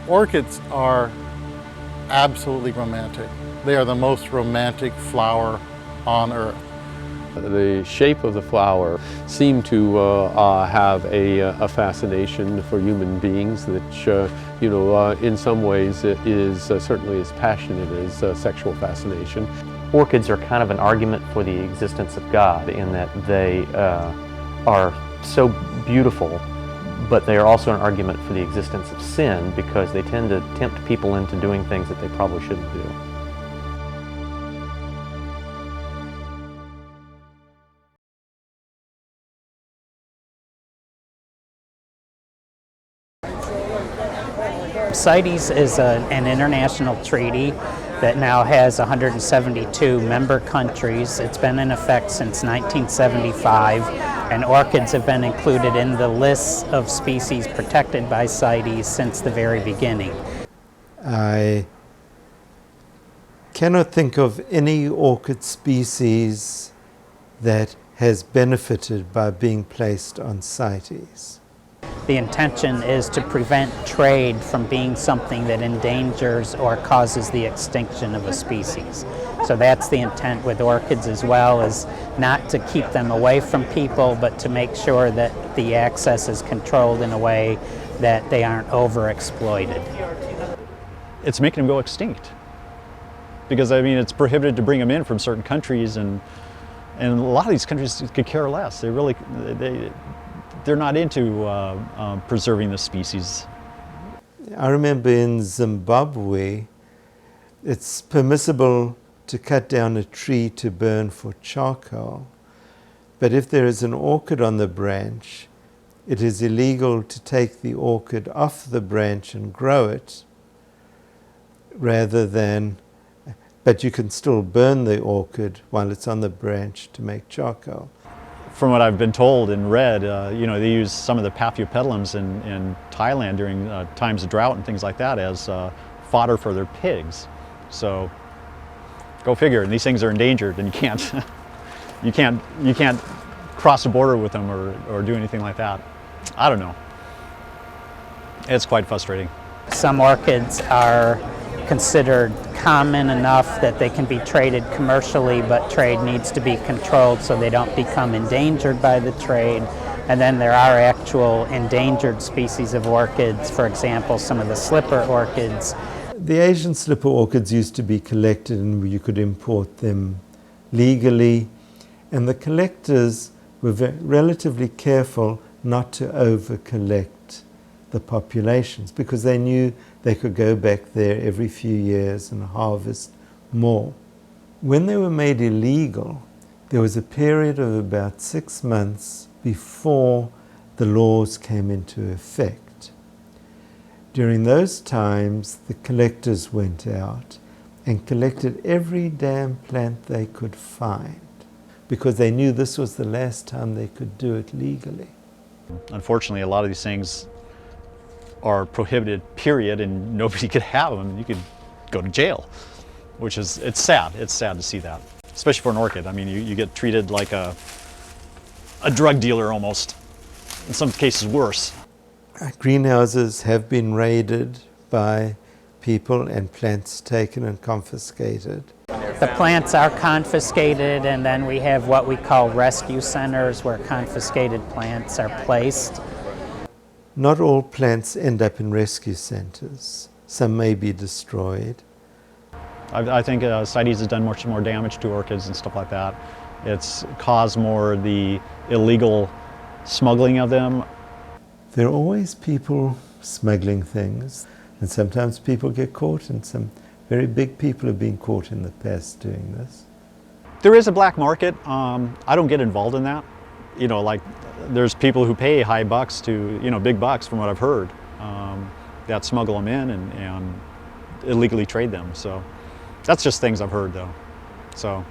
Orchids are absolutely romantic. They are the most romantic flower on earth. The shape of the flower seemed to have a fascination for human beings that, in some ways it is certainly as passionate as sexual fascination. Orchids are kind of an argument for the existence of God in that they are so beautiful, but they are also an argument for the existence of sin because they tend to tempt people into doing things that they probably shouldn't do. CITES is an international treaty that now has 172 member countries. It's been in effect since 1975, and orchids have been included in the list of species protected by CITES since the very beginning. I cannot think of any orchid species that has benefited by being placed on CITES. The intention is to prevent trade from being something that endangers or causes the extinction of a species. So that's the intent with orchids as well, is not to keep them away from people, but to make sure that the access is controlled in a way that they aren't overexploited. It's making them go extinct. Because I mean, it's prohibited to bring them in from certain countries, and a lot of these countries could care less. They're not into preserving the species. I remember in Zimbabwe, it's permissible to cut down a tree to burn for charcoal. But if there is an orchid on the branch, it is illegal to take the orchid off the branch and grow it, but you can still burn the orchid while it's on the branch to make charcoal. From what I've been told and read, they use some of the Paphiopedilums in Thailand during times of drought and things like that as fodder for their pigs. So, go figure. And these things are endangered, and you can't cross the border with them or do anything like that. I don't know. It's quite frustrating. Some orchids are considered common enough that they can be traded commercially, but trade needs to be controlled so they don't become endangered by the trade. And then there are actual endangered species of orchids, for example, some of the slipper orchids. The Asian slipper orchids used to be collected, and you could import them legally, and the collectors were relatively careful not to over-collect the populations because they knew they could go back there every few years and harvest more. When they were made illegal, there was a period of about 6 months before the laws came into effect. During those times, the collectors went out and collected every damn plant they could find because they knew this was the last time they could do it legally. Unfortunately, a lot of these things are prohibited, period, and nobody could have them. You could go to jail, which is, it's sad. It's sad to see that, especially for an orchid. I mean, you get treated like a drug dealer almost, in some cases worse. Greenhouses have been raided by people and plants taken and confiscated. The plants are confiscated, and then we have what we call rescue centers where confiscated plants are placed. Not all plants end up in rescue centers. Some may be destroyed. I think CITES has done much more damage to orchids and stuff like that. It's caused more the illegal smuggling of them. There are always people smuggling things, and sometimes people get caught, and some very big people have been caught in the past doing this. There is a black market. I don't get involved in that. Like there's people who pay high bucks to, big bucks from what I've heard, that smuggle them in and illegally trade them. So that's just things I've heard though. So